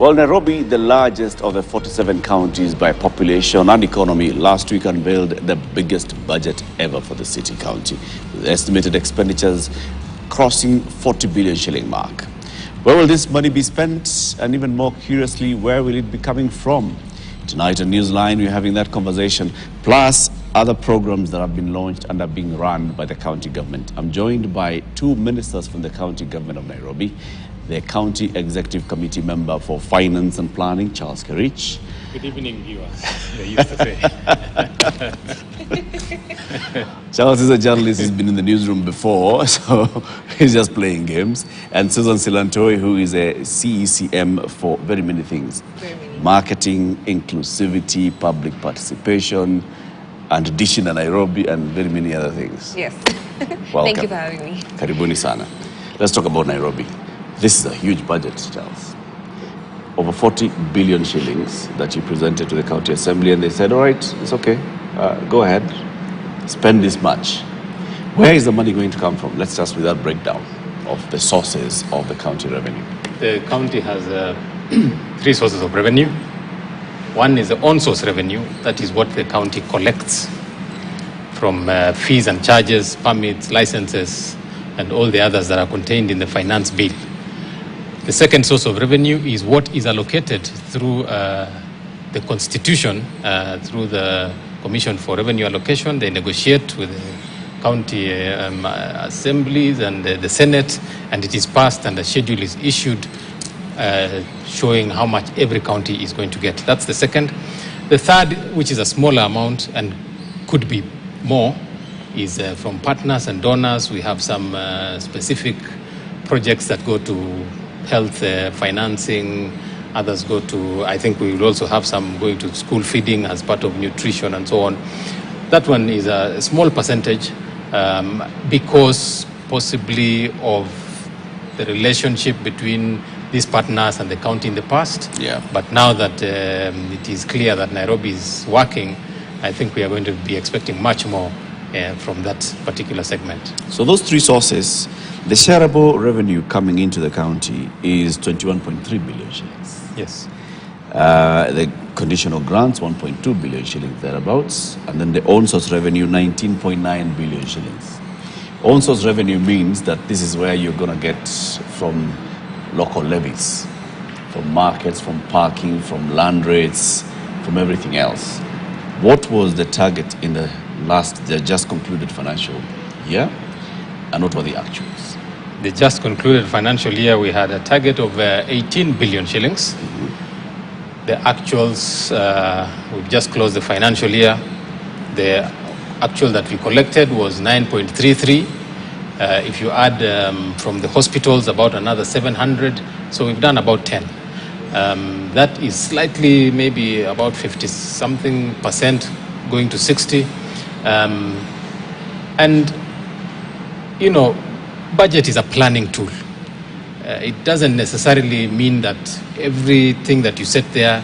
Well, Nairobi, the largest of the 47 counties by population and economy, last week unveiled the biggest budget ever for the city county, with estimated expenditures crossing 40 billion shilling mark. Where will this money be spent? And even more curiously, where will it be coming from? Tonight on Newsline, we're having that conversation, plus other programs that have been launched and are being run by the county government. I'm joined by two ministers from the county government of Nairobi, the County Executive Committee member for Finance and Planning, Charles Kerich. Good evening, viewers, they used to say. Charles is a journalist, he's been in the newsroom before, so he's just playing games. And Susan Silantoi, who is a CECM for very many things. Marketing, inclusivity, public participation, and dishing in Nairobi, and very many other things. Yes. Welcome. Thank you for having me. Karibuni sana. Let's talk about Nairobi. This is a huge budget, Charles. Over 40 billion shillings that you presented to the county assembly, and they said, all right, it's okay, go ahead, spend this much. Where is the money going to come from? Let's start with that breakdown of the sources of the county revenue. The county has three sources of revenue. One is the on-source revenue, that is what the county collects from fees and charges, permits, licenses, and all the others that are contained in the finance bill. The second source of revenue is what is allocated through the Constitution, through the Commission for Revenue Allocation. They negotiate with the county assemblies and the Senate, and it is passed and a schedule is issued showing how much every county is going to get. That's the second. The third, which is a smaller amount and could be more, is from partners and donors. We have some specific projects that go to health financing, others go to, I think we will also have some going to school feeding as part of nutrition and so on. That one is a small percentage because possibly of the relationship between these partners and the county in the past. Yeah. But now that it is clear that Nairobi is working, I think we are going to be expecting much more from that particular segment. So those three sources, the shareable revenue coming into the county is 21.3 billion shillings. Yes. The conditional grants, 1.2 billion shillings thereabouts. And then the own source revenue, 19.9 billion shillings. Own source revenue means that this is where you're going to get from local levies, from markets, from parking, from land rates, from everything else. What was the target in the just concluded financial year, and what were the actuals? The just concluded financial year, we had a target of 18 billion shillings. Mm-hmm. The actuals, we've just closed the financial year. The actual that we collected was 9.33. If you add from the hospitals about another 700, so we've done about 10. That is slightly, maybe about 50-something% going to 60. And, you know, budget is a planning tool. It doesn't necessarily mean that everything that you set there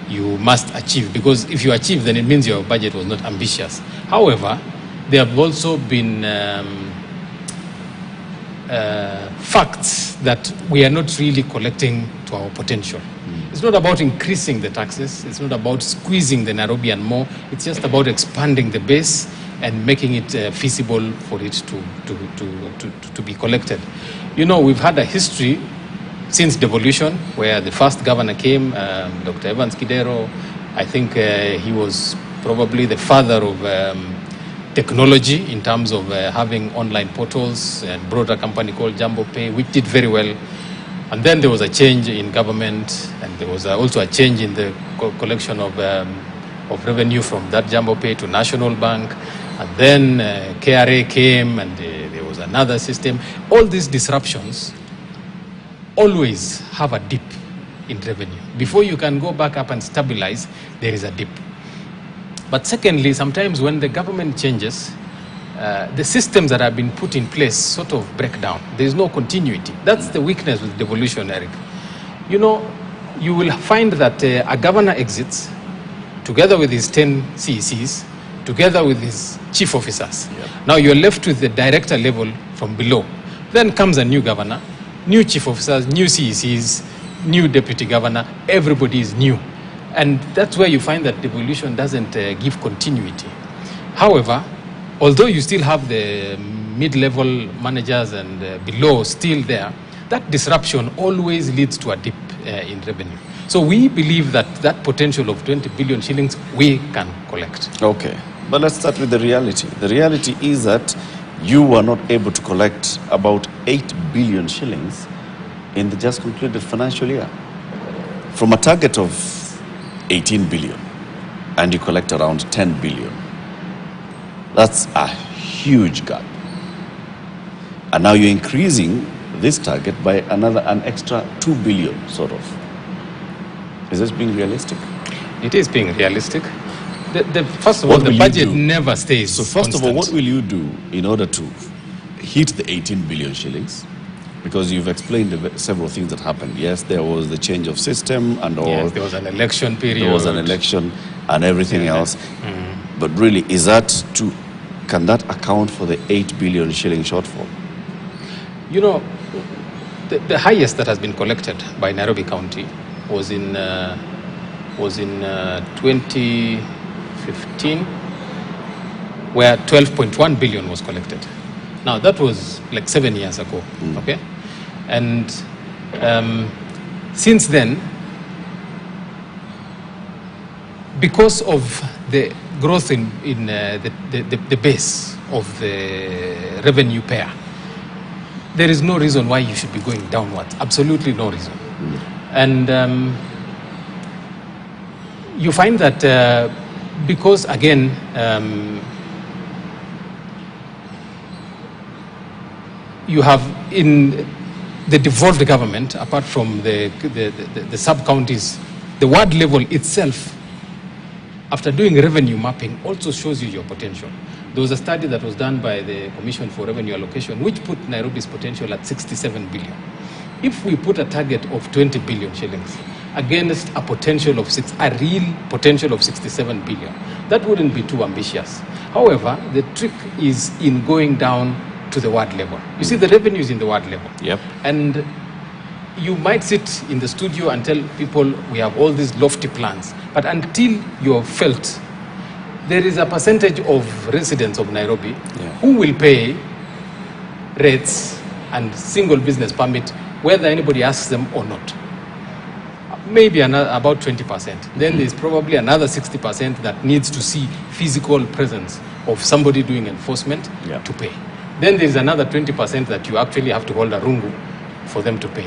you must achieve, because if you achieve, then it means your budget was not ambitious. However, there have also been facts that we are not really collecting to our potential. It's not about increasing the taxes. It's not about squeezing the Nairobian more. It's just about expanding the base and making it feasible for it to be collected. You know, we've had a history since devolution, where the first governor came, Dr. Evans Kidero. I think he was probably the father of technology in terms of having online portals, and brought a company called Jambo Pay, which did very well. And then there was a change in government, and there was also a change in the collection of revenue from that Jambo Pay to National Bank. And then KRA came, and there was another system. All these disruptions always have a dip in revenue. Before you can go back up and stabilize, there is a dip. But secondly, sometimes when the government changes, the systems that have been put in place sort of break down. There is no continuity. That's the weakness with devolution, Eric. You know, you will find that a governor exits together with his 10 CECs, together with his chief officers. Yep. Now you're left with the director level from below. Then comes a new governor, new chief officers, new CECs, new deputy governor, everybody is new. And that's where you find that devolution doesn't give continuity. However, although you still have the mid-level managers and below still there, that disruption always leads to a dip in revenue. So we believe that that potential of 20 billion shillings we can collect. Okay, but let's start with the reality. The reality is that you were not able to collect about 8 billion shillings in the just concluded financial year. From a target of 18 billion, and you collect around 10 billion. That's a huge gap. And now you're increasing this target by an extra 2 billion, sort of. Is this being realistic? It is being realistic. First of all, the budget never stays So first constant. of all, what will you do in order to hit the 18 billion shillings? Because you've explained several things that happened. Yes, there was the change of system and all. Yes, there was an election period. There was an election and everything else. But really, can that account for the 8 billion shilling shortfall? You know, the highest that has been collected by Nairobi County was in 2015, where 12.1 billion was collected. Now that was like 7 years ago, okay? And since then, because of the growth in the base of the revenue payer, there is no reason why you should be going downwards. Absolutely no reason. And you find that because, again, you have in the devolved government, apart from the sub-counties, the ward level itself, after doing revenue mapping, also shows you your potential. There was a study that was done by the Commission for Revenue Allocation, which put Nairobi's potential at 67 billion. If we put a target of 20 billion shillings against a potential of a real potential of 67 billion, that wouldn't be too ambitious. However, the trick is in going down to the ward level. You see, the revenue is in the ward level. Yep. And you might sit in the studio and tell people we have all these lofty plans, but until you're felt, there is a percentage of residents of Nairobi who will pay rates and single business permit whether anybody asks them or not. Maybe about 20%. Then there's probably another 60% that needs to see physical presence of somebody doing enforcement to pay. Then there's another 20% that you actually have to hold a rungu for them to pay.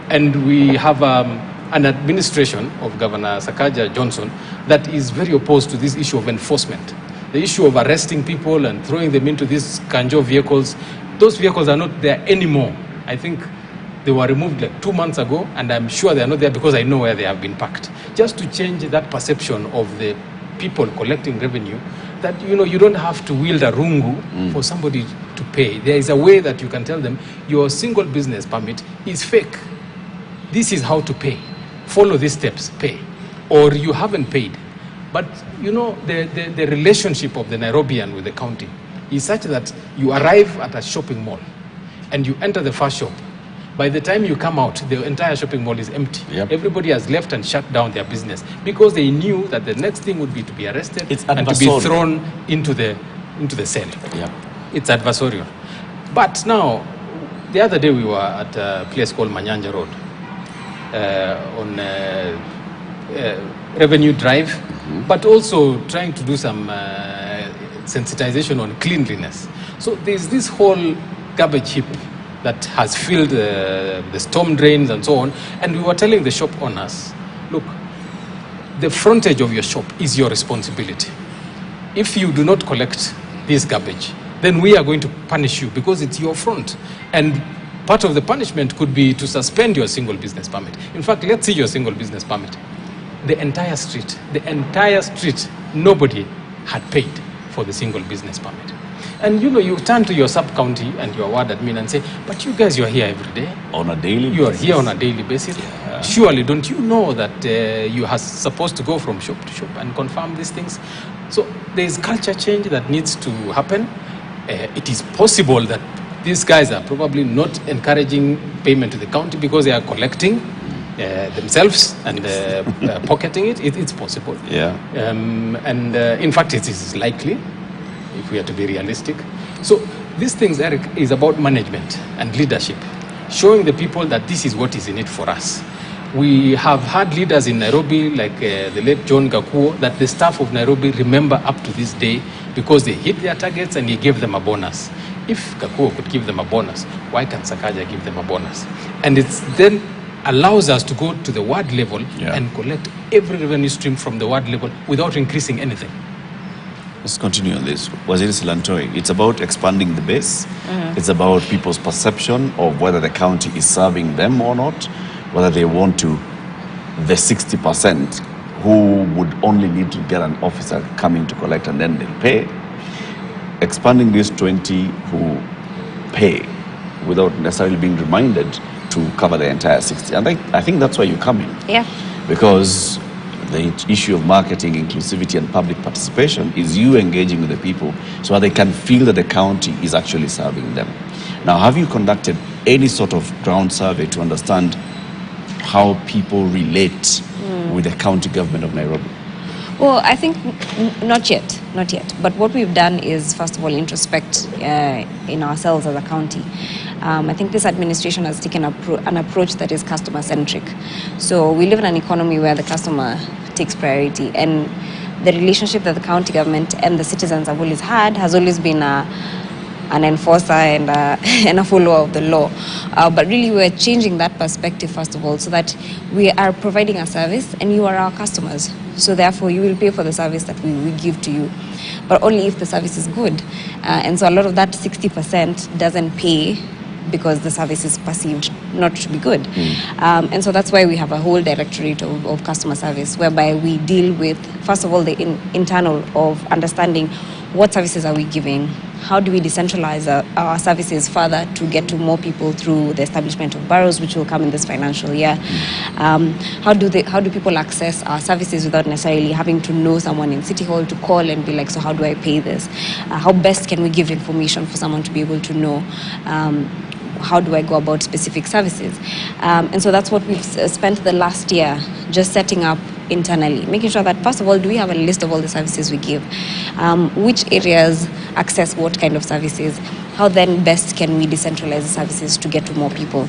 And we have an administration of Governor Sakaja Johnson that is very opposed to this issue of enforcement. The issue of arresting people and throwing them into these kanjo vehicles, those vehicles are not there anymore. I think they were removed like 2 months ago, and I'm sure they are not there because I know where they have been parked. Just to change that perception of the people collecting revenue, that you don't have to wield a rungu for somebody to pay. There is a way that you can tell them your single business permit is fake. This is how to pay. Follow these steps, pay. Or you haven't paid. But the relationship of the Nairobian with the county is such that you arrive at a shopping mall and you enter the first shop. By the time you come out, the entire shopping mall is empty. Yep. Everybody has left and shut down their business because they knew that the next thing would be to be arrested and to be thrown into the cell. Yep. It's adversarial. But now, the other day we were at a place called Manyanja Road on Revenue Drive, but also trying to do some sensitization on cleanliness. So there's this whole garbage heap that has filled the storm drains and so on. And we were telling the shop owners, look, the frontage of your shop is your responsibility. If you do not collect this garbage, then we are going to punish you because it's your front. And part of the punishment could be to suspend your single business permit. In fact, let's see your single business permit. The entire street, nobody had paid for the single business permit. And you turn to your sub-county and your ward admin and say, but you guys, you're here every day. On a daily basis. You are here on a daily basis. Yeah. Surely, don't you know that you are supposed to go from shop to shop and confirm these things? So there is culture change that needs to happen. It is possible that these guys are probably not encouraging payment to the county because they are collecting. themselves and pocketing it, it's possible. Yeah. And in fact, it is likely, if we are to be realistic. So these things, Eric, is about management and leadership, showing the people that this is what is in it for us. We have had leaders in Nairobi, like the late John Gakuo, that the staff of Nairobi remember up to this day because they hit their targets and he gave them a bonus. If Gakuo could give them a bonus, why can't Sakaja give them a bonus? And it's then allows us to go to the ward level and collect every revenue stream from the ward level without increasing anything. Let's continue on this. Waziri Silantoi, it's about expanding the base. It's about people's perception of whether the county is serving them or not, whether they want to, the 60% who would only need to get an officer coming to collect and then they'll pay. Expanding these 20 who pay without necessarily being reminded to cover the entire 60. And I think that's why you come in. Yeah. Because the issue of marketing, inclusivity, and public participation is you engaging with the people so that they can feel that the county is actually serving them. Now, have you conducted any sort of ground survey to understand how people relate with the county government of Nairobi? Well, I think not yet. But what we've done is, first of all, introspect in ourselves as a county. I think this administration has taken an approach that is customer-centric. So we live in an economy where the customer takes priority, and the relationship that the county government and the citizens have always had has always been an enforcer and a follower of the law. But really we're changing that perspective, first of all, so that we are providing a service and you are our customers. So therefore you will pay for the service that we give to you, but only if the service is good. And so a lot of that 60% doesn't pay because the service is perceived not to be good. And so that's why we have a whole directorate of customer service, whereby we deal with, first of all, the internal of understanding what services are we giving, how do we decentralize our services further to get to more people through the establishment of boroughs, which will come in this financial year. How do people access our services without necessarily having to know someone in City Hall to call and be like, so how do I pay this? How best can we give information for someone to be able to know how do I go about specific services? And so that's what we've spent the last year just setting up internally, making sure that, first of all, do we have a list of all the services we give? Which areas access what kind of services? How then best can we decentralize the services to get to more people?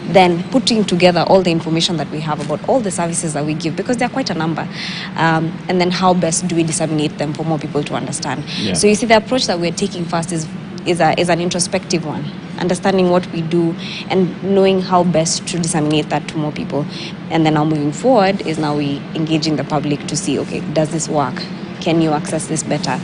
Then putting together all the information that we have about all the services that we give, because there are quite a number. And then how best do we disseminate them for more people to understand? Yeah. So you see, the approach that we're taking first is an introspective one, understanding what we do and knowing how best to disseminate that to more people. And then now moving forward is now we engaging the public to see, okay, does this work? Can you access this better?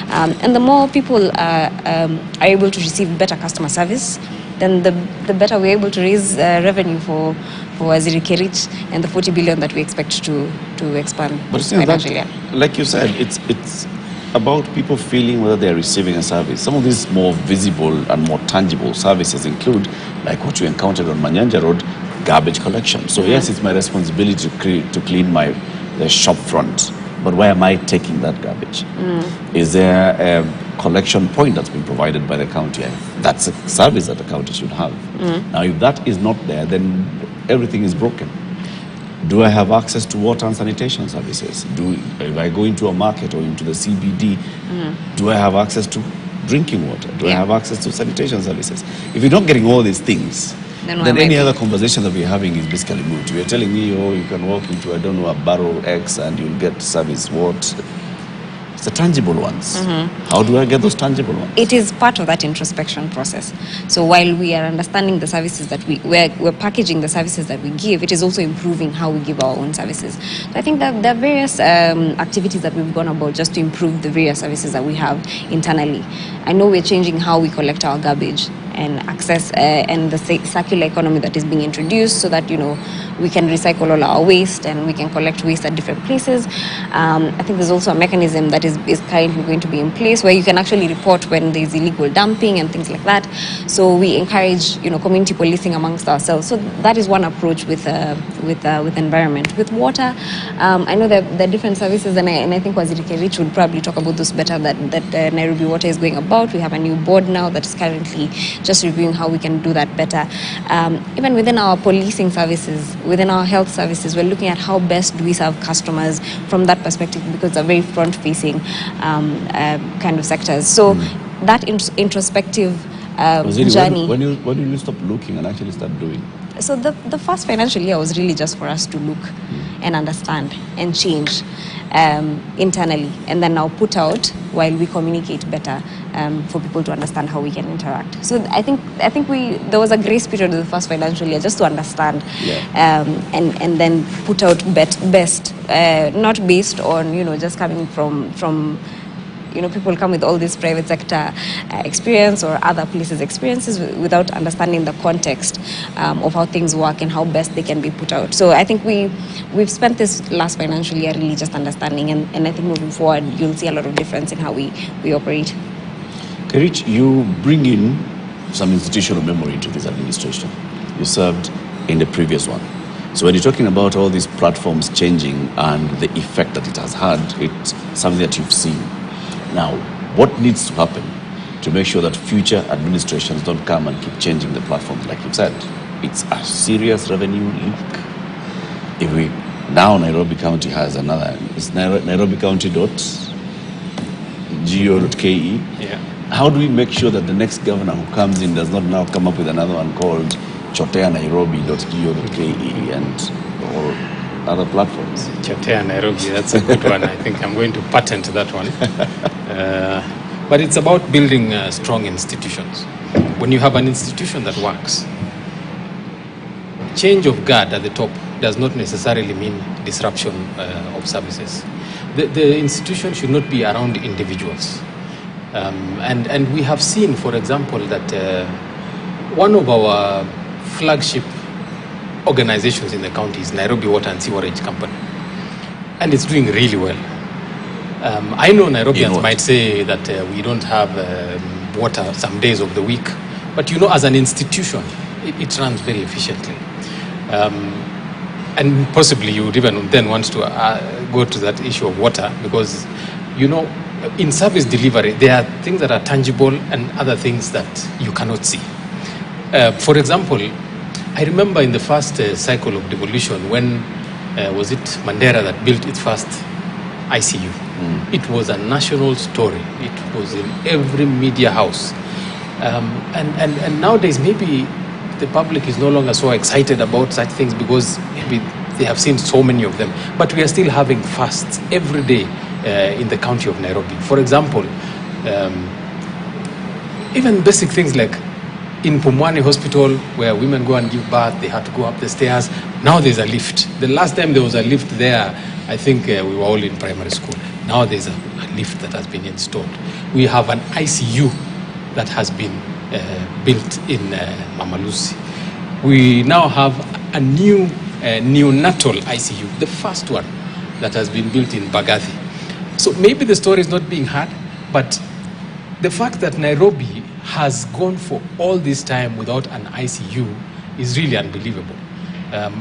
And the more people are able to receive better customer service, then the better we're able to raise revenue for Waziri Kerich and the 40 billion that we expect to expand. But it's that, like you said, it's about people feeling whether they're receiving a service. Some of these more visible and more tangible services include, like what you encountered on Manyanja Road, garbage collection. So yes, it's my responsibility to clean the shop front, but where am I taking that garbage? Is there a collection point that's been provided by the county? That's a service that the county should have. Now, if that is not there, then everything is broken. Do I have access to water and sanitation services? If I go into a market or into the CBD, do I have access to drinking water? Do I have access to sanitation services? If you're not getting all these things, then any other conversation that we're having is basically moot. You're telling me, oh, you can walk into, a barrel X and you'll get service what? It's the tangible ones. How do I get those tangible ones? It is part of that introspection process. So while we are understanding the services that we're packaging the services that we give, it is also improving how we give our own services. So I think that there are various activities that we've gone about just to improve the various services that we have internally. I know we're changing how we collect our garbage and access and the circular economy that is being introduced, so that we can recycle all our waste and we can collect waste at different places. I think there's also a mechanism that is currently going to be in place where you can actually report when there's illegal dumping and things like that. So we encourage community policing amongst ourselves. So that is one approach with environment. With water, I know there are different services, and I think Waziri Kerich would probably talk about those better, that Nairobi Water is going about. We have a new board now that is currently just reviewing how we can do that better. Even within our policing services, within our health services, we're looking at how best do we serve customers from that perspective, because they're very front-facing kind of sectors. So that introspective journey. When you stop looking and actually start doing? So the first financial year was really just for us to look and understand and change internally, and then now put out while we communicate better for people to understand how we can interact. So I think there was a grace period of the first financial year just to understand, and then put out best, not based on just coming from people come with all this private sector experience or other places experiences without understanding the context of how things work and how best they can be put out. So I think we've spent this last financial year really just understanding, and I think moving forward you'll see a lot of difference in how we operate. Kerich, you bring in some institutional memory into this administration. You served in the previous one. So when you're talking about all these platforms changing and the effect that it has had, it's something that you've seen. Now, what needs to happen to make sure that future administrations don't come and keep changing the platforms like you've said? It's a serious revenue leak. Now Nairobi County has another, it's nairobicounty.go.ke. Yeah. How do we make sure that the next governor who comes in does not now come up with another one called choteanairobi.go.ke and or other platforms? Chotea Nairobi, that's a good one. I think I'm going to patent that one. But it's about building strong institutions. When you have an institution that works, change of guard at the top does not necessarily mean disruption of services. The institution should not be around individuals. And we have seen, for example, that one of our flagship organizations in the county is Nairobi Water and Sewerage Company, and it's doing really well. I know Nairobians might say that we don't have water some days of the week, but as an institution, it runs very efficiently. And possibly you would even then want to go to that issue of water, because in service delivery there are things that are tangible and other things that you cannot see. For example, I remember in the first cycle of devolution, when was it Mandera that built its first ICU? It was a national story. It was in every media house. And nowadays maybe the public is no longer so excited about such things because maybe they have seen so many of them. But we are still having fasts every day in the county of Nairobi. For example, even basic things like in Pumwani Hospital, where women go and give birth, they have to go up the stairs. Now there's a lift. The last time there was a lift there, I think we were all in primary school. Now there's a lift that has been installed. We have an ICU that has been built in Mama Lucy. We now have a new neonatal ICU, the first one that has been built in Bagathi. So maybe the story is not being heard, but the fact that Nairobi has gone for all this time without an ICU is really unbelievable.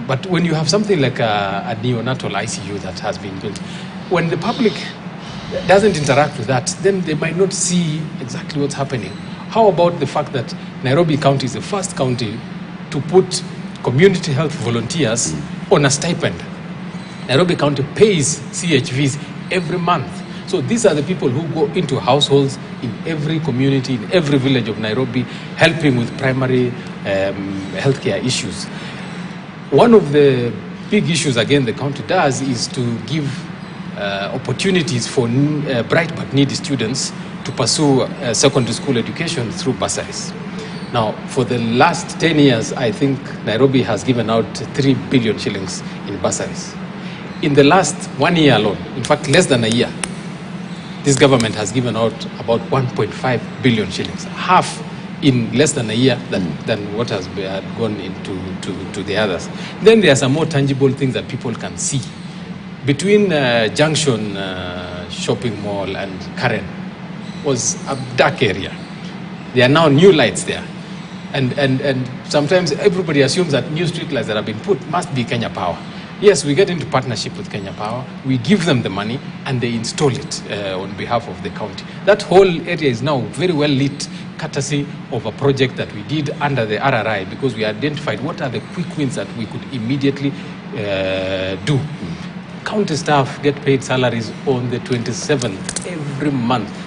But when you have something like a neonatal ICU that has been built, when the public doesn't interact with that, then they might not see exactly what's happening. How about the fact that Nairobi County is the first county to put community health volunteers on a stipend? Nairobi County pays CHVs every month. So these are the people who go into households in every community, in every village of Nairobi, helping with primary healthcare issues. One of the big issues, again, the county does is to give opportunities for bright but needy students to pursue secondary school education through bursaries. Now, for the last 10 years, I think Nairobi has given out 3 billion shillings in bursaries. In the last 1 year alone, in fact, less than a year, this government has given out about 1.5 billion shillings, half in less than a year than what has gone into the others. Then there are some more tangible things that people can see. Between Junction Shopping Mall and Karen was a dark area. There are now new lights there. And sometimes everybody assumes that new street lights that have been put must be Kenya Power. Yes, we get into partnership with Kenya Power. We give them the money and they install it on behalf of the county. That whole area is now very well lit, courtesy of a project that we did under the RRI, because we identified what are the quick wins that we could immediately do. County staff get paid salaries on the 27th every month.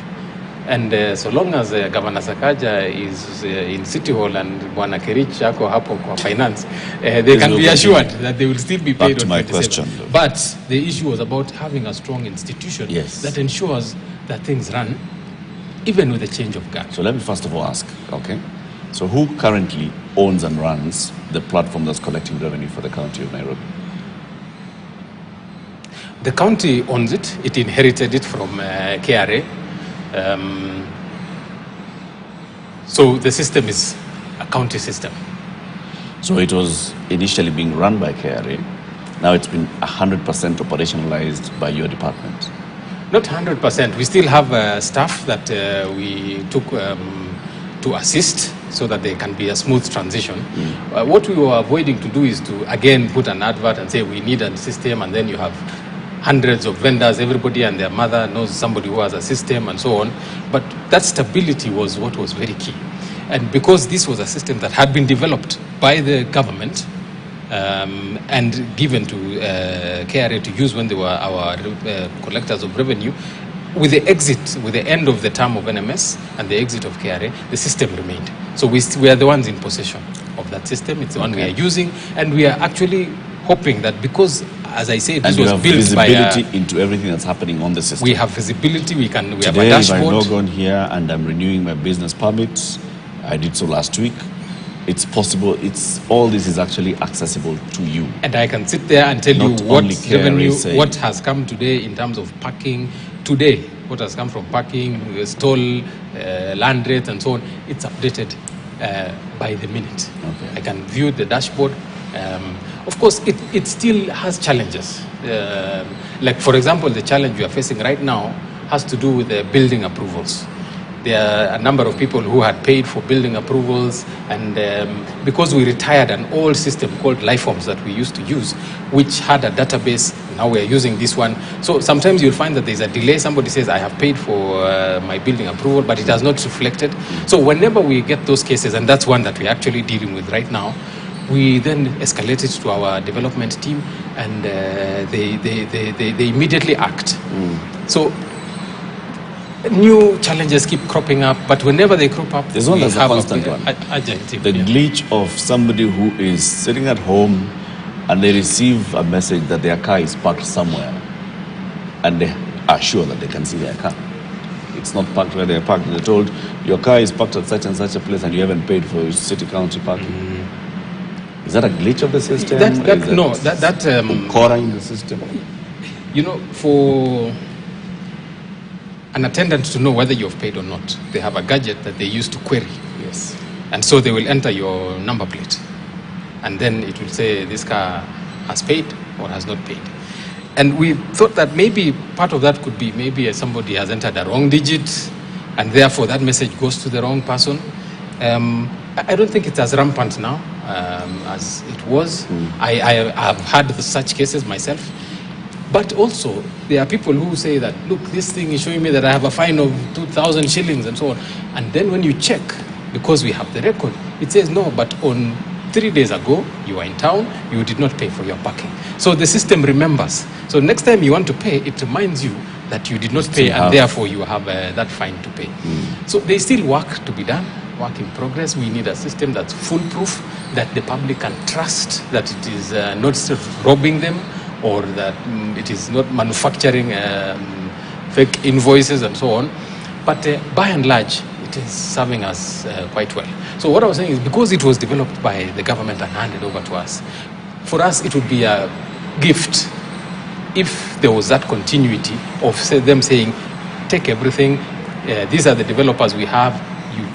And so long as Governor Sakaja is in City Hall and Bwana Kerich ako hapo kwa finance, they can be assured that they will still be paid Back to on my 27th. question, though. But the issue was about having a strong institution that ensures that things run, even with the change of guard. So let me first of all ask, okay, so who currently owns and runs the platform that's collecting revenue for the county of Nairobi? The county owns it. It inherited it from KRA. So the system is a county system. So it was initially being run by KRA. Now it's been 100% operationalized by your department. Not 100%. We still have staff that we took to assist so that there can be a smooth transition. What we were avoiding to do is to again put an advert and say we need a system, and then you have hundreds of vendors, everybody and their mother knows somebody who has a system and so on. But that stability was what was very key. And because this was a system that had been developed by the government and given to KRA to use when they were our collectors of revenue, with the exit, with the end of the term of NMS and the exit of KRA, the system remained. So we are the ones in possession of that system. It's the one we are using, and we are actually hoping that because, as I said, this was built by visibility into everything that's happening on the system. We have visibility. We have a Today, dashboard. if I log on here and I'm renewing my business permits, I did so last week. It's possible. All this is actually accessible to you. And I can sit there and tell Not you what only KRA revenue, saying- what has come today in terms of parking. Today, what has come from parking, stall, land rate, and so on. It's updated by the minute. Okay. I can view the dashboard. Of course, it still has challenges. Like, for example, the challenge we are facing right now has to do with the building approvals. There are a number of people who had paid for building approvals, and because we retired an old system called Lifeforms that we used to use, which had a database, now we are using this one. So sometimes you'll find that there's a delay. Somebody says, I have paid for my building approval, but it has not reflected. So whenever we get those cases, and that's one that we're actually dealing with right now, we then escalate it to our development team, and they immediately act. So new challenges keep cropping up, but whenever they crop up, There's one that's a constant one. Adjective. The glitch of somebody who is sitting at home and they receive a message that their car is parked somewhere, and they are sure that they can see their car. It's not parked where they're parked. They're told your car is parked at such and such a place and you haven't paid for city county parking. Is that a glitch of the system? Core in the system. You know, for an attendant to know whether you've paid or not, they have a gadget that they use to query. Yes. And so they will enter your number plate. And then it will say this car has paid or has not paid. And we thought that maybe part of that could be maybe somebody has entered the wrong digit, and therefore that message goes to the wrong person. I don't think it's as rampant now as it was. I have had such cases myself. But also, there are people who say that, look, this thing is showing me that I have a fine of 2,000 shillings and so on. And then when you check, because we have the record, it says, no, but on 3 days ago, you were in town, you did not pay for your parking. So the system remembers. So next time you want to pay, it reminds you that you did not pay, and therefore you have that fine to pay. So there's still work to be done, work in progress. We need a system that's foolproof, that the public can trust, that it is not robbing them, or that it is not manufacturing fake invoices and so on. But by and large, it is serving us quite well. So what I was saying is, because it was developed by the government and handed over to us, for us it would be a gift if there was that continuity of them saying, take everything, these are the developers we have,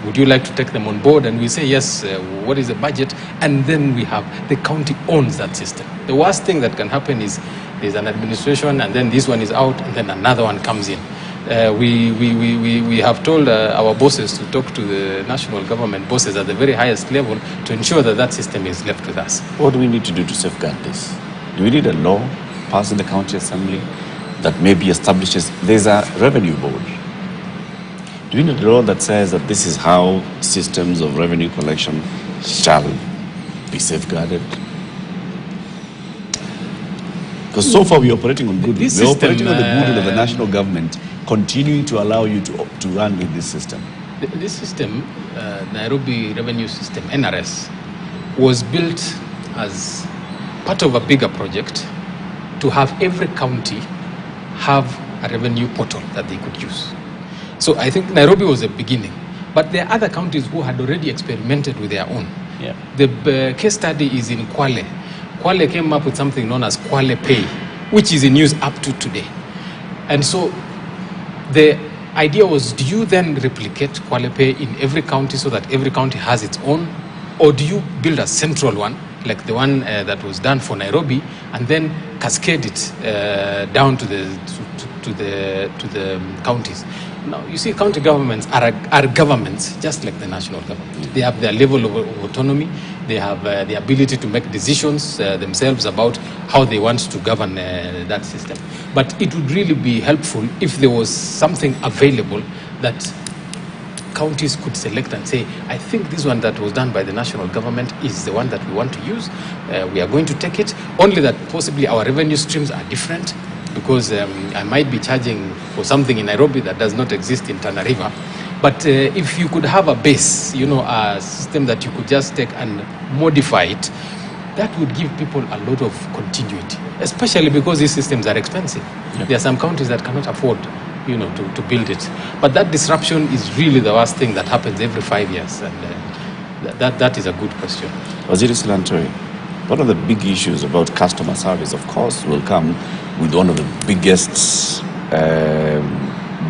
would you like to take them on board? And we say, yes, what is the budget? And then we have, the county owns that system. The worst thing that can happen is there's an administration, and then this one is out, and then another one comes in. We have told our bosses to talk to the national government bosses at the very highest level to ensure that that system is left with us. What do we need to do to safeguard this? Do we need a law passed in the county assembly that maybe establishes there's a revenue board? Do we need a law that says that this is how systems of revenue collection shall be safeguarded? Because so far we're operating on goodwill. We're operating on the goodwill of the national government, continuing to allow you to run with this system. This system, Nairobi Revenue System, NRS, was built as part of a bigger project to have every county have a revenue portal that they could use. So I think Nairobi was the beginning, but there are other counties who had already experimented with their own. Yeah. The case study is in Kwale. Kwale came up with something known as Kwale Pay, which is in use up to today. And so the idea was, do you then replicate Kwale Pay in every county so that every county has its own? Or do you build a central one, like the one that was done for Nairobi, and then cascade it down to the counties? Now, you see, county governments are governments just like the national government. They have their level of autonomy. They have the ability to make decisions themselves about how they want to govern that system. But it would really be helpful if there was something available that counties could select and say, I think this one that was done by the national government is the one that we want to use. We are going to take it. Only that possibly our revenue streams are different, because I might be charging for something in Nairobi that does not exist in Tana River. But if you could have a base, a system that you could just take and modify it, that would give people a lot of continuity, especially because these systems are expensive. Yep. There are some counties that cannot afford to build it. But that disruption is really the worst thing that happens every 5 years. And that is a good question. Waziri Silantoi, one of the big issues about customer service, of course, will come with one of the biggest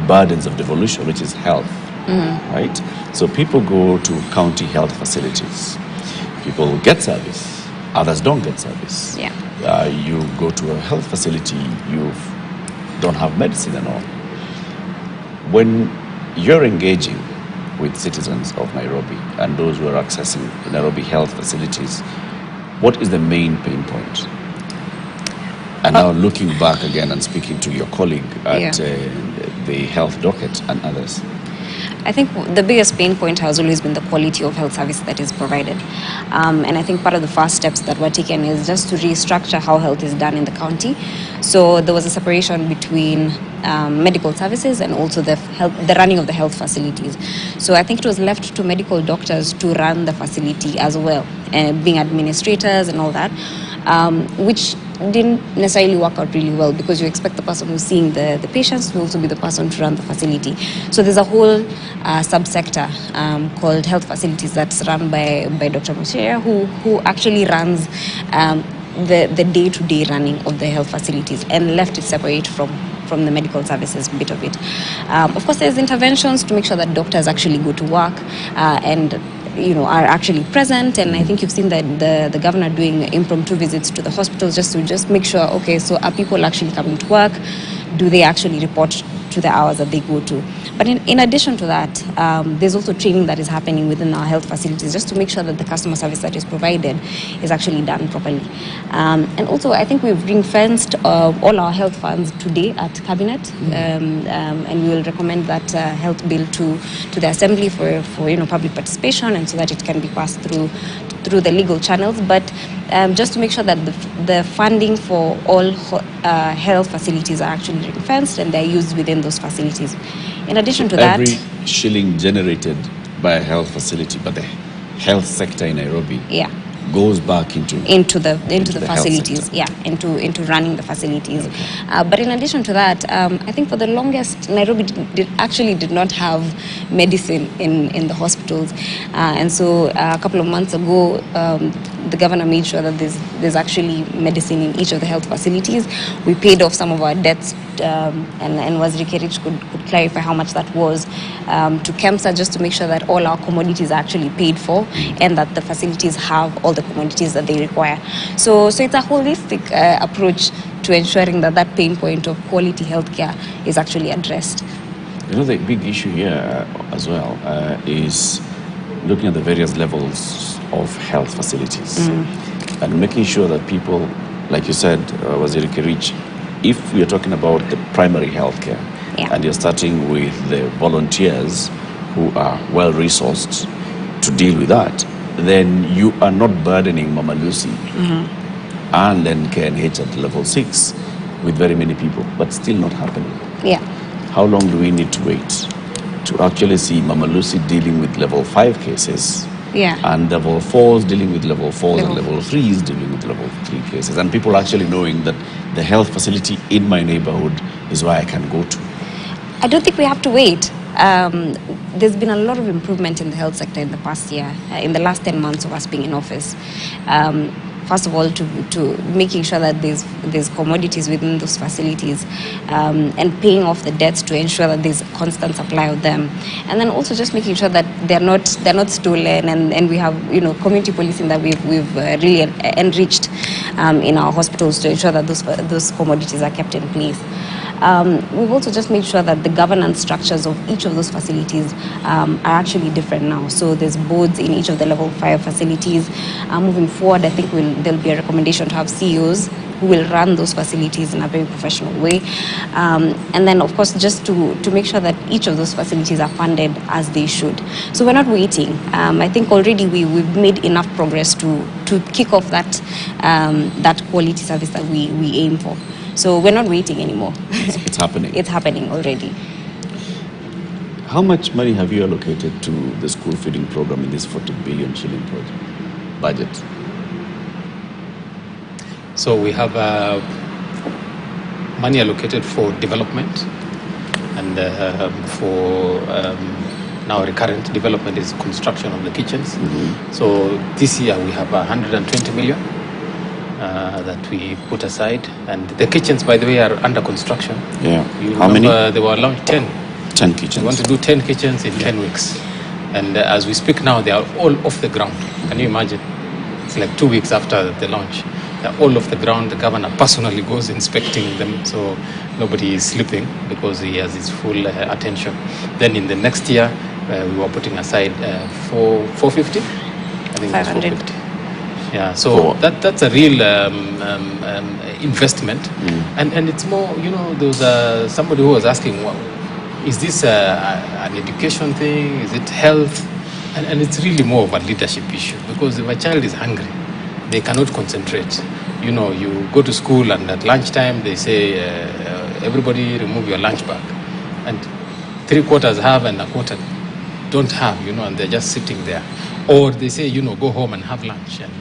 burdens of devolution, which is health, right? So people go to county health facilities. People get service. Others don't get service. Yeah. You go to a health facility, you don't have medicine and all. When you're engaging with citizens of Nairobi and those who are accessing the Nairobi health facilities, what is the main pain point? And now looking back again and speaking to your colleague at the health docket and others. I think the biggest pain point has always been the quality of health service that is provided. And I think part of the first steps that were taken is just to restructure how health is done in the county. So there was a separation between medical services and also the running of the health facilities. So I think it was left to medical doctors to run the facility as well, being administrators and all that, which didn't necessarily work out really well, because you expect the person who's seeing the patients to also be the person to run the facility. So there's a whole subsector called health facilities that's run by Dr. Mushere, who actually runs the day-to-day running of the health facilities, and left it separate from the medical services bit of it. Of course, there's interventions to make sure that doctors actually go to work and are actually present, and I think you've seen that the governor doing impromptu visits to the hospitals just to make sure, okay, so are people actually coming to work? Do they actually report to the hours that they go to? But in addition to that, there's also training that is happening within our health facilities, just to make sure that the customer service that is provided is actually done properly. And also, I think we've ring-fenced all our health funds today at Cabinet, and we will recommend that health bill to the Assembly for public participation, and so that it can be passed through the legal channels. But just to make sure that the funding for all health facilities are actually ring-fenced and they're used within those facilities. In addition to that, every shilling generated by a health facility, but the health sector in Nairobi, goes back into the facilities, into running the facilities. Okay. But in addition to that, I think for the longest, Nairobi did not have medicine in the hospitals, and so a couple of months ago, the governor made sure that there's actually medicine in each of the health facilities. We paid off some of our debts, and Waziri Kerich could clarify how much that was to KEMSA, just to make sure that all our commodities are actually paid for, and that the facilities have all the commodities that they require. So it's a holistic approach to ensuring that pain point of quality healthcare is actually addressed. The big issue here as well is looking at the various levels of health facilities and making sure that people like you said, Waziri Kirich, if we are talking about the primary healthcare, Yeah. and you're starting with the volunteers who are well resourced to deal with that, then you are not burdening Mama Lucy and then KNH at level 6 with very many people, but still not happening. Yeah. How long do we need to wait to actually see Mama Lucy dealing with level 5 cases? Yeah. And level 4s dealing with level 4s and Level level 3s dealing with level 3 cases. And people actually knowing that the health facility in my neighborhood is where I can go to. I don't think we have to wait. There's been a lot of improvement in the health sector in the past year, in the last 10 months of us being in office. First of all, to making sure that there's commodities within those facilities, and paying off the debts to ensure that there's constant supply of them, and then also just making sure that they're not stolen, and we have community policing that we've really enriched in our hospitals to ensure that those commodities are kept in place. We've also just made sure that the governance structures of each of those facilities are actually different now. So there's boards in each of the level 5 facilities. Moving forward, I think there'll be a recommendation to have CEOs who will run those facilities in a very professional way. And then, of course, just to make sure that each of those facilities are funded as they should. So we're not waiting. I think already we've made enough progress to kick off that quality service that we aim for. So we're not waiting anymore. It's happening. It's happening already. How much money have you allocated to the school feeding program in this 40 billion shilling budget? So we have money allocated for development, and for now recurrent development is construction of the kitchens. So this year we have 120 million that we put aside, and the kitchens, by the way, are under construction. Yeah. How many? They were launched 10. 10 kitchens. We want to do 10 kitchens in 10 weeks. And as we speak now, they are all off the ground. Can you imagine? It's like 2 weeks after the launch. They're all off the ground. The governor personally goes inspecting them, so nobody is sleeping because he has his full attention. Then in the next year, we were putting aside 450. I think 500. It's 450. Yeah, so that's a real investment, and it's more. There was somebody who was asking, well, is this an education thing? Is it health? And it's really more of a leadership issue, because if a child is hungry, they cannot concentrate. You go to school and at lunchtime they say, everybody remove your lunch bag, and 3/4 have and a quarter don't have, and they're just sitting there. Or they say, go home and have lunch, and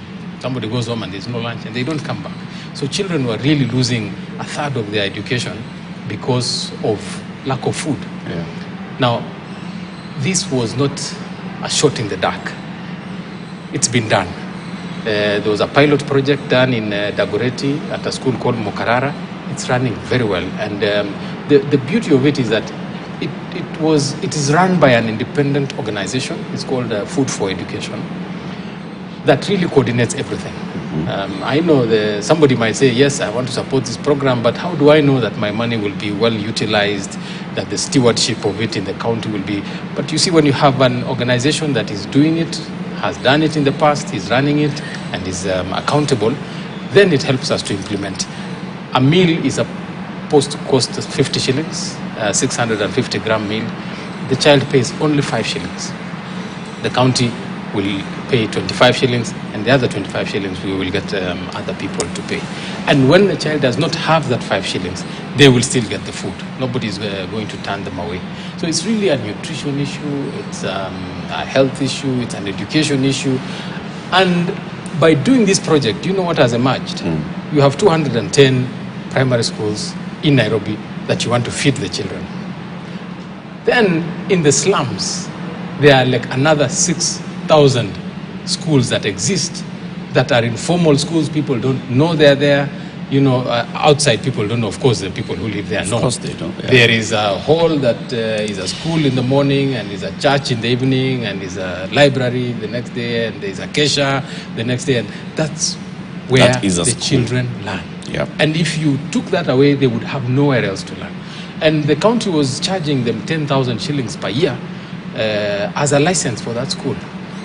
somebody goes home and there's no lunch and they don't come back. So children were really losing 1/3 of their education because of lack of food. Yeah. Now, this was not a shot in the dark. It's been done. There was a pilot project done in Dagoretti at a school called Mokarara. It's running very well. And the beauty of it is that it is run by an independent organization. It's called Food for Education, that really coordinates everything. I know somebody might say, yes, I want to support this program, but how do I know that my money will be well utilized, that the stewardship of it in the county will be? But you see, when you have an organization that is doing it, has done it in the past, is running it, and is accountable, then it helps us to implement. A meal is supposed to cost 50 shillings, 650 gram meal. The child pays only 5 shillings. The county will pay 25 shillings, and the other 25 shillings we will get other people to pay. And when the child does not have that 5 shillings, they will still get the food. Nobody is going to turn them away. So it's really a nutrition issue, it's a health issue, it's an education issue. And by doing this project, do you know what has emerged? You have 210 primary schools in Nairobi that you want to feed the children. Then in the slums, there are like another 6,000 schools that exist that are informal schools. People don't know they're there. Outside people don't know. Of course, the people who live there know. Of course they don't. Yeah. There is a hall that is a school in the morning, and is a church in the evening, and is a library the next day, and there is a kesha the next day. And that's where the children learn. Yep. And if you took that away, they would have nowhere else to learn. And the county was charging them 10,000 shillings per year as a license for that school.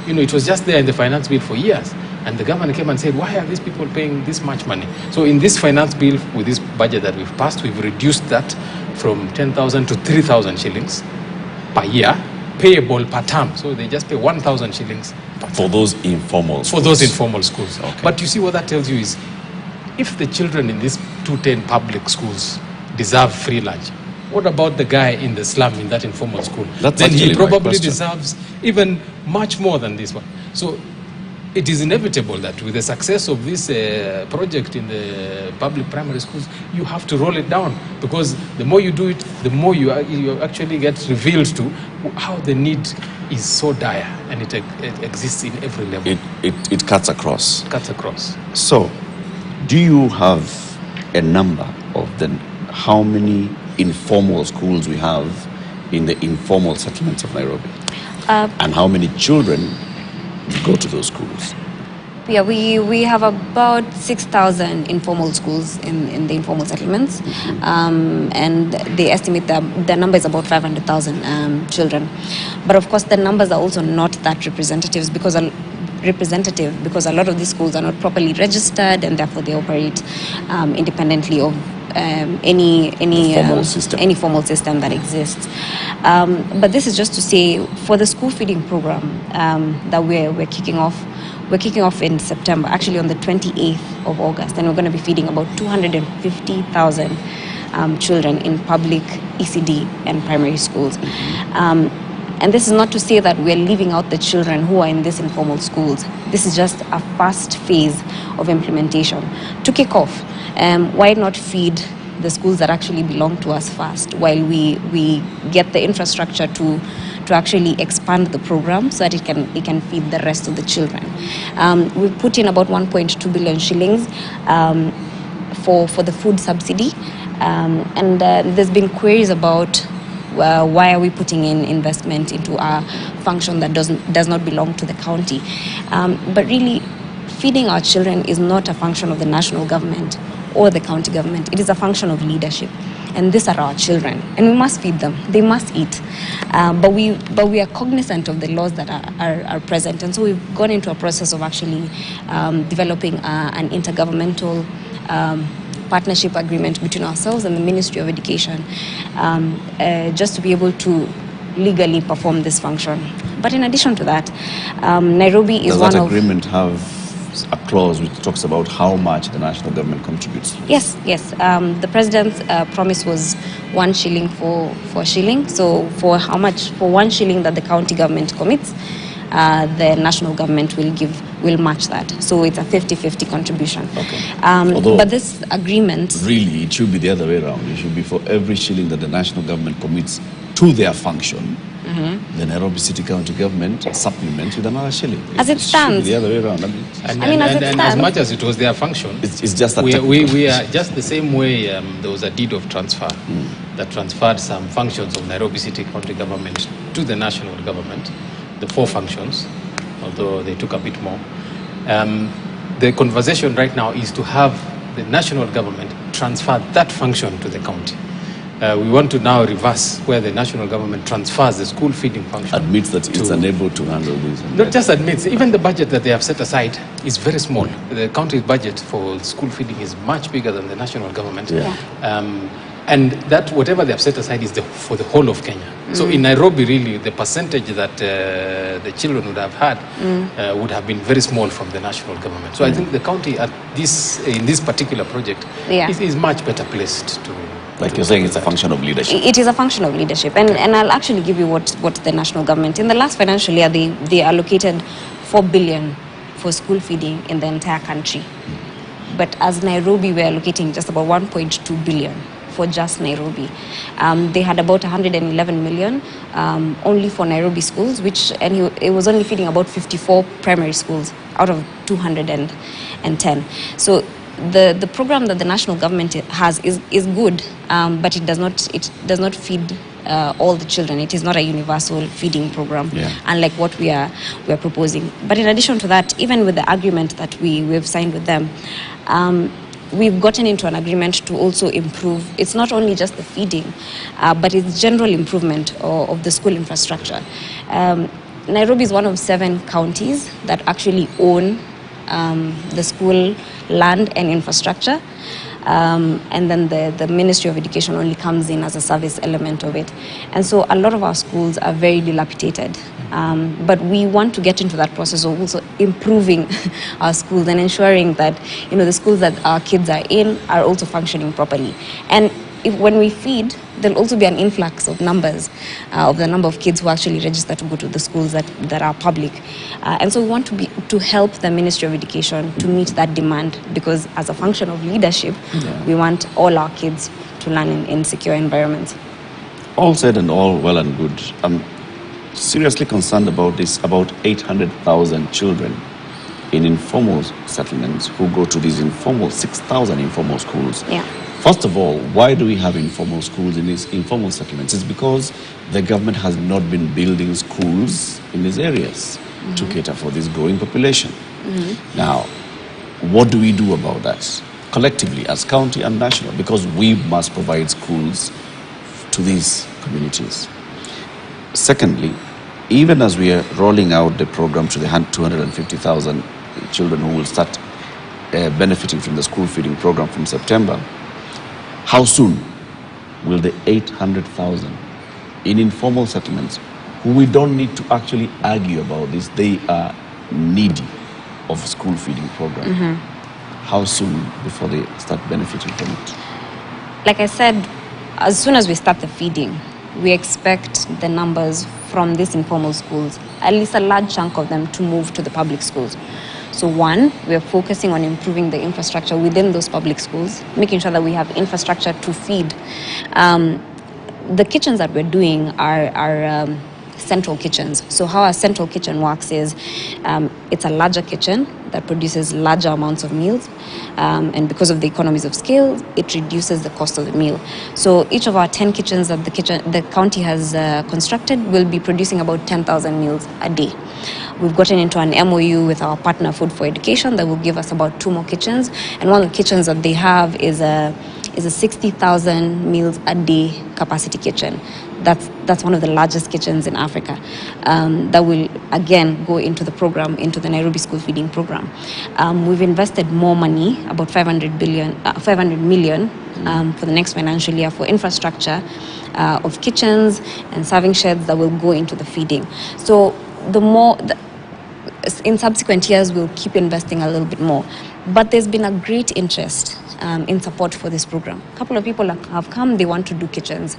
It was just there in the finance bill for years. And the government came and said, why are these people paying this much money? So in this finance bill, with this budget that we've passed, we've reduced that from 10,000 to 3,000 shillings per year, payable per term. So they just pay 1,000 shillings per term. For those informal schools? For those informal schools. Okay. But you see what that tells you is, if the children in these 210 public schools deserve free lunch, what about the guy in the slum in that informal school? That's then he actually my probably question. deserves even much more than this one. So it is inevitable that with the success of this project in the public primary schools, you have to roll it down, because the more you do it, the more you actually get revealed to how the need is so dire, and it exists in every level. It cuts across. Cuts across. So, do you have a number of how many informal schools we have in the informal settlements of Nairobi? And how many children go to those schools? Yeah, we have about 6,000 informal schools in the informal settlements, and they estimate that the number is about 500,000 children. But of course, the numbers are also not that representative because a lot of these schools are not properly registered, and therefore they operate independently of any formal system that exists. But this is just to say, for the school feeding program that we're kicking off. We're kicking off in September, actually on the 28th of August, and we're going to be feeding about 250,000 children in public ECD and primary schools. And this is not to say that we're leaving out the children who are in these informal schools. This is just a first phase of implementation. To kick off, why not feed the schools that actually belong to us first, while we get the infrastructure to actually expand the program so that it can feed the rest of the children. We've put in about 1.2 billion shillings for the food subsidy, and there's been queries about why are we putting in investment into a function that does not belong to the county. But really, feeding our children is not a function of the national government or the county government. It is a function of leadership. And these are our children, and we must feed them. They must eat. But we are cognizant of the laws that are present, and so we've gone into a process of actually developing an intergovernmental partnership agreement between ourselves and the Ministry of Education, just to be able to legally perform this function. But in addition to that, Nairobi is Does one that of... agreement have a clause which talks about how much the national government contributes? Yes. The president's promise was 1 shilling for a shilling. So for 1 shilling that the county government commits, the national government will match that. So it's a 50-50 contribution. Okay. But this agreement... Really, it should be the other way around. It should be for every shilling that the national government commits to their function, the Nairobi City County government supplements with another shilling. As it stands. Should be the other way around. And as much as it was their function, it's just that we are just the same way. There was a deed of transfer that transferred some functions of Nairobi City County government to the national government, the 4 functions, although they took a bit more. The conversation right now is to have the national government transfer that function to the county. We want to now reverse, where the national government transfers the school feeding function. Admits that it's unable to handle this. Not just admits, even the budget that they have set aside is very small. The county's budget for school feeding is much bigger than the national government. Yeah. And that whatever they have set aside is for the whole of Kenya. So in Nairobi, really, the percentage that the children would have had would have been very small from the national government. So I think the county in this particular project is much better placed to... Like you're saying, it's a function of leadership. It is a function of leadership. And I'll actually give you what the national government... In the last financial year, they allocated 4 billion for school feeding in the entire country. But as Nairobi, we're allocating just about 1.2 billion for just Nairobi. They had about 111 million only for Nairobi schools, it was only feeding about 54 primary schools out of 210. So the program that the national government has is good, but it does not feed all the children. It is not a universal feeding program, unlike what we are proposing. But in addition to that, even with the agreement that we've signed with them, we've gotten into an agreement to also improve. It's not only just the feeding, but it's general improvement of the school infrastructure. Nairobi is one of 7 counties that actually own the school land and infrastructure. And then the Ministry of Education only comes in as a service element of it. And so a lot of our schools are very dilapidated. But we want to get into that process of also improving our schools and ensuring that, the schools that our kids are in are also functioning properly. And when we feed, there'll also be an influx of numbers, of the number of kids who actually register to go to the schools that are public. And so we want to help the Ministry of Education to meet that demand, because as a function of leadership, we want all our kids to learn in secure environments. All said and all well and good. I'm seriously concerned about this, about 800,000 children in informal settlements who go to these 6,000 informal schools. Yeah. First of all, why do we have informal schools in these informal settlements? It's because the government has not been building schools in these areas to cater for this growing population. Now, what do we do about that collectively as county and national? Because we must provide schools to these communities. Secondly, even as we are rolling out the program to the 250,000 children who will start benefiting from the school feeding program from September, how soon will the 800,000 in informal settlements, who we don't need to actually argue about this, they are needy of a school feeding program, how soon before they start benefiting from it? Like I said, as soon as we start the feeding, we expect the numbers from these informal schools, at least a large chunk of them, to move to the public schools. So one, we are focusing on improving the infrastructure within those public schools, making sure that we have infrastructure to feed. The kitchens that we're doing are central kitchens. So how a central kitchen works is it's a larger kitchen that produces larger amounts of meals, and because of the economies of scale, it reduces the cost of the meal. So each of our 10 kitchens that the county has constructed will be producing about 10,000 meals a day. We've gotten into an MOU with our partner Food for Education that will give us about 2 more kitchens, and one of the kitchens that they have is a 60,000 meals a day capacity kitchen. That's one of the largest kitchens in Africa, that will again go into the program, into the Nairobi school feeding program. We've invested more money, about 500 million for the next financial year, for infrastructure of kitchens and serving sheds that will go into the feeding. So in subsequent years, we'll keep investing a little bit more. But there's been a great interest in support for this program. A couple of people have come, they want to do kitchens.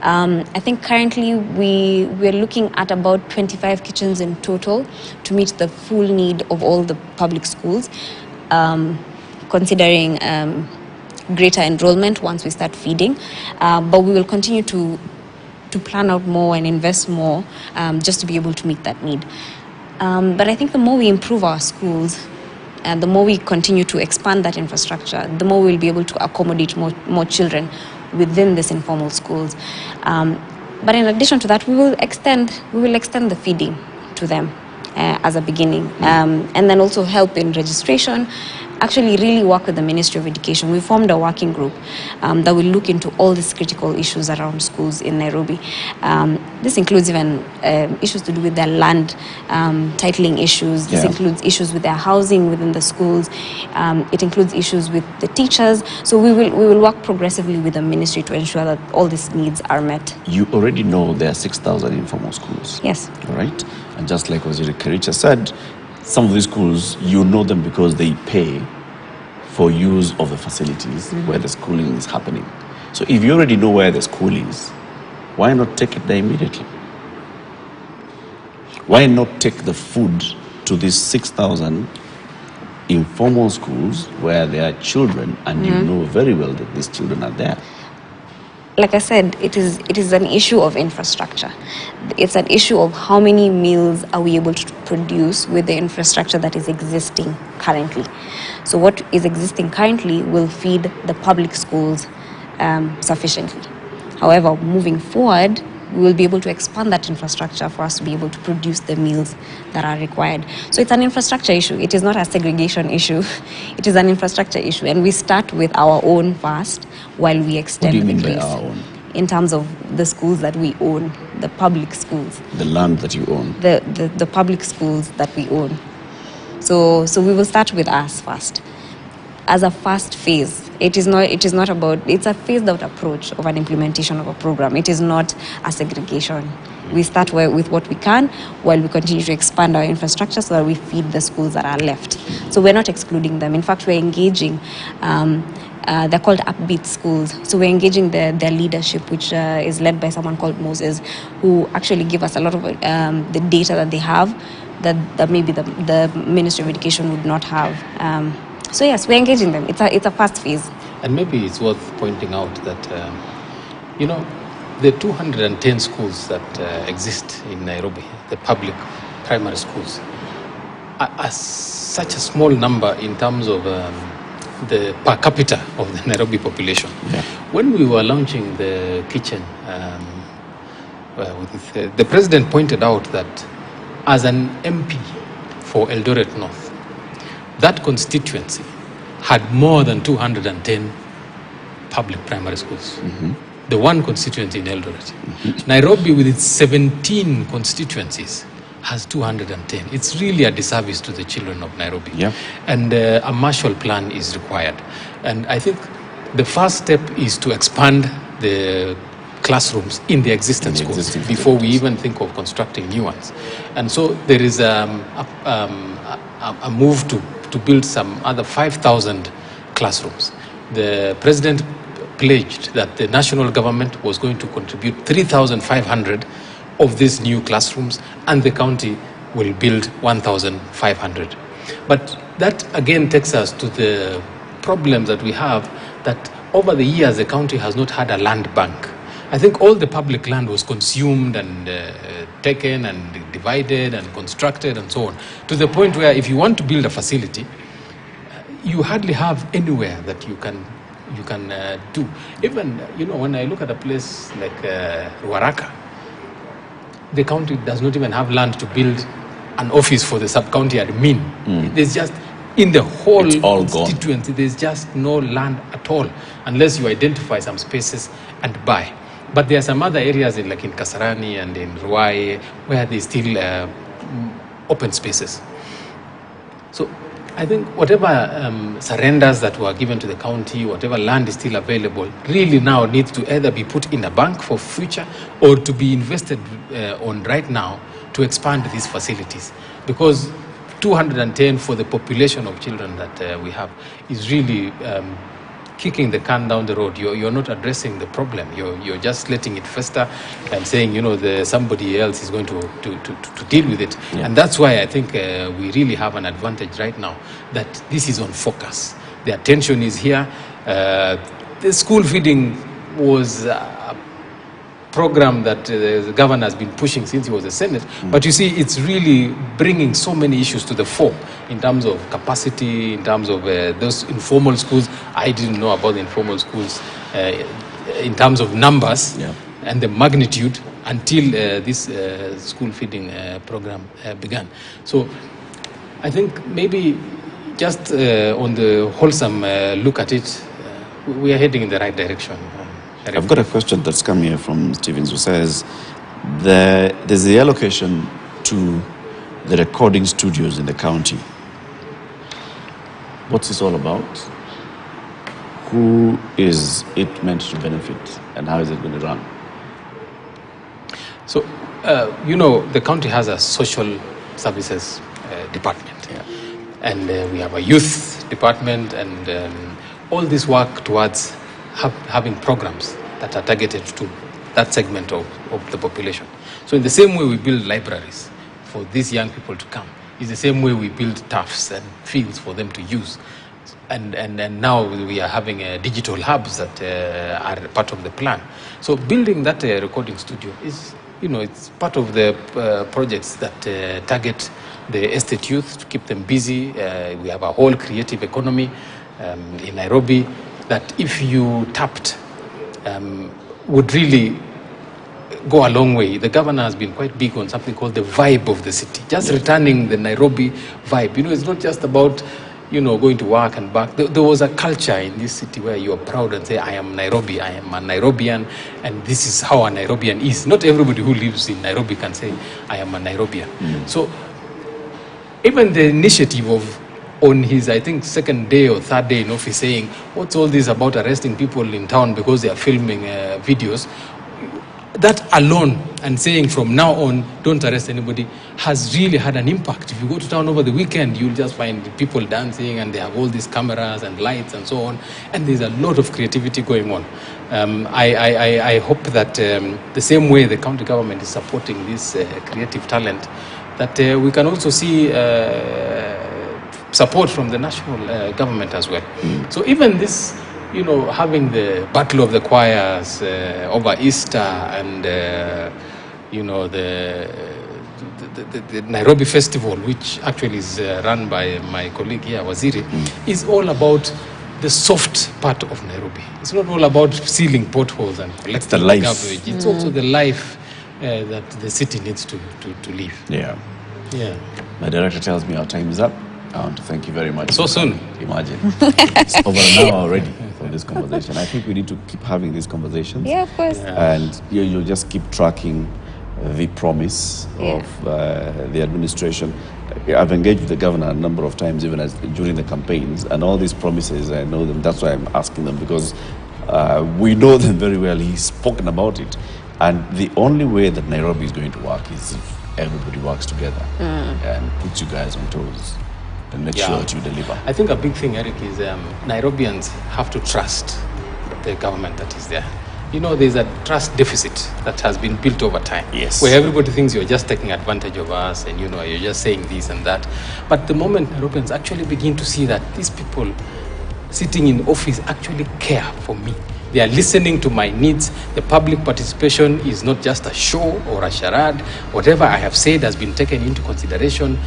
I think currently we're looking at about 25 kitchens in total to meet the full need of all the public schools, considering greater enrollment once we start feeding. But we will continue to plan out more and invest more just to be able to meet that need. But I think the more we improve our schools, and the more we continue to expand that infrastructure, the more we'll be able to accommodate more children within these informal schools. But in addition to that, we will extend the feeding to them as a beginning, and then also help in registration. Actually really work with the Ministry of Education. We formed a working group that will look into all these critical issues around schools in Nairobi. This includes even issues to do with their land titling issues. This includes issues with their housing within the schools. It includes issues with the teachers. So we will work progressively with the ministry to ensure that all these needs are met. You already know there are 6,000 informal schools. Yes. All right. And just like Waziri Karicha said, some of these schools, you know them because they pay for use of the facilities where the schooling is happening. So if you already know where the school is, why not take it there immediately? Why not take the food to these 6,000 informal schools where there are children and you know very well that these children are there? Like I said, it is an issue of infrastructure. It's an issue of how many meals are we able to produce with the infrastructure that is existing currently. So what is existing currently will feed the public schools sufficiently. However, moving forward, we will be able to expand that infrastructure for us to be able to produce the meals that are required. So it's an infrastructure issue. It is not a segregation issue. It is an infrastructure issue. And we start with our own first while we extend the place. What do you mean by our own? In terms of the schools that we own, the public schools. The land that you own? The public schools that we own. So we will start with us first. As a first phase, it is not about, it's a phased out approach of an implementation of a program. It is not a segregation. We start with what we can while we continue to expand our infrastructure so that we feed the schools that are left. So we're not excluding them. In fact, we're engaging, they're called upbeat schools. So we're engaging their leadership, which is led by someone called Moses, who actually give us a lot of the data that they have that maybe the Ministry of Education would not have. So yes, we're engaging them. It's a first phase. And maybe it's worth pointing out that, the 210 schools that exist in Nairobi, the public primary schools, are such a small number in terms of the per capita of the Nairobi population. Yeah. When we were launching the kitchen, the president pointed out that as an MP for Eldoret North, that constituency had more than 210 public primary schools. The one constituency in Eldoret. Nairobi, with its 17 constituencies, has 210. It's really a disservice to the children of Nairobi. Yeah. And a Marshall Plan is required. And I think the first step is to expand the classrooms in the existing schools before we even think of constructing new ones. And so there is a move to build some other 5,000 classrooms. The president pledged that the national government was going to contribute 3,500 of these new classrooms, and the county will build 1,500. But that again takes us to the problems that we have, that over the years the county has not had a land bank. I think all the public land was consumed and taken and divided and constructed and so on, to the point where if you want to build a facility, you hardly have anywhere that you can do. Even, when I look at a place like Ruaraka, the county does not even have land to build an office for the sub-county admin. There's just, in the whole constituency, there's just no land at all, unless you identify some spaces and buy. But there are some other areas like in Kasarani and in Ruai where there's still open spaces. So I think whatever surrenders that were given to the county, whatever land is still available, really now needs to either be put in a bank for future or to be invested on right now to expand these facilities. Because 210 for the population of children that we have is really kicking the can down the road. You're not addressing the problem. You're just letting it fester and saying, somebody else is going to deal with it. Yeah. And that's why I think we really have an advantage right now, that this is on focus. The attention is here. The school feeding was a program that the governor has been pushing since he was a Senate. But you see, it's really bringing so many issues to the fore in terms of capacity, in terms of those informal schools. I didn't know about the informal schools in terms of numbers and the magnitude until this school feeding program began. So I think maybe just on the wholesome look at it, we are heading in the right direction. I've got a question that's come here from Stevens, who says there's the allocation to the recording studios in the county. What's this all about? Who is it meant to benefit, and how is it going to run? So, the county has a social services department. Yeah. And we have a youth department, and all this work towards having programs that are targeted to that segment of the population. So in the same way we build libraries for these young people to come, is the same way we build turfs and fields for them to use. And now we are having digital hubs that are part of the plan. So building that recording studio is, it's part of the projects that target the estate youth to keep them busy. We have a whole creative economy in Nairobi that, if you tapped, would really go a long way. The governor has been quite big on something called the vibe of the city, just returning the Nairobi vibe. It's not just about, going to work and back. There was a culture in this city where you are proud and say, I am Nairobi, I am a Nairobian, and this is how a Nairobian is. Not everybody who lives in Nairobi can say, I am a Nairobian. So even the initiative of, on his, I think, second day or third day in office, saying, what's all this about arresting people in town because they are filming videos? That alone, and saying from now on, don't arrest anybody, has really had an impact. If you go to town over the weekend, you'll just find people dancing, and they have all these cameras and lights and so on, and there's a lot of creativity going on. I hope that the same way the county government is supporting this creative talent, that we can also see support from the national government as well. So even this, you know, having the Battle of the Choirs over Easter and, you know, the Nairobi Festival, which actually is run by my colleague here, Waziri, is all about the soft part of Nairobi. It's not all about sealing potholes and collecting the garbage. It's also the life that the city needs to live. Yeah. Yeah. My director tells me our time is up. I want to thank you very much. So soon? Imagine. It's over an hour already for this conversation. I think we need to keep having these conversations. Yeah, of course. Yeah. And you'll just keep tracking the promise of the administration. I've engaged with the governor a number of times, even during the campaigns, and all these promises, I know them. That's why I'm asking them, because we know them very well. He's spoken about it. And the only way that Nairobi is going to work is if everybody works together and puts you guys on toes and make sure that you deliver. I think a big thing, Eric, is Nairobians have to trust the government that is there. You know, there's a trust deficit that has been built over time. Yes. Where everybody thinks you're just taking advantage of us and, you know, you're just saying this and that. But the moment Nairobians actually begin to see that these people sitting in office actually care for me, they are listening to my needs, the public participation is not just a show or a charade. Whatever I have said has been taken into consideration.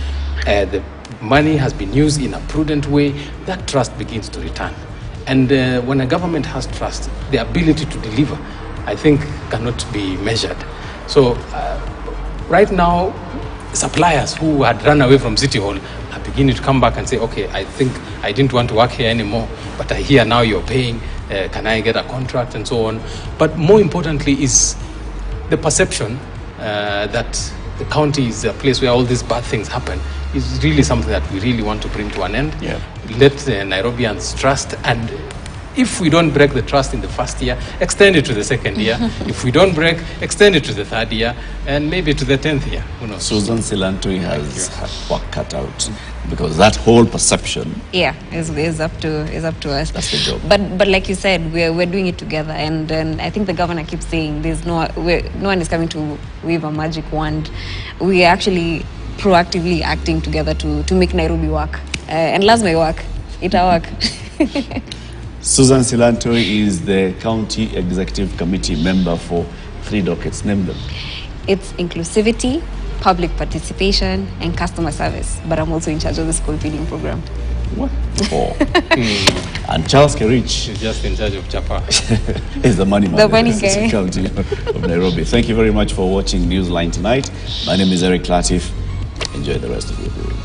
The money has been used in a prudent way. That trust begins to return. And when a government has trust, the ability to deliver, I think, cannot be measured. So right now, suppliers who had run away from City Hall are beginning to come back and say, okay, I think I didn't want to work here anymore, but I hear now you're paying. Can I get a contract and so on? But more importantly is the perception that the county is a place where all these bad things happen is really something that we really want to bring to an end. Yeah. Let the Nairobians trust, and if we don't break the trust in the first year, extend it to the second year. If we don't break, extend it to the third year, and maybe to the 10th year. Who knows? Susan Silantoi has her work cut out, because that whole perception is up to us. That's the job. But like you said, we're doing it together, and I think the governor keeps saying there's no one is coming to wave a magic wand. We are actually proactively acting together to make Nairobi work, and lazima work. It'll work. Susan Silantoi is the County Executive Committee member for 3 dockets. Name them. It's inclusivity, public participation, and customer service. But I'm also in charge of the school feeding program. What? Oh. And Charles Kerich She's just in charge of Chapa. is the money man. The money in the guy. County of Nairobi. Thank you very much for watching Newsline tonight. My name is Eric Latif. Enjoy the rest of your day.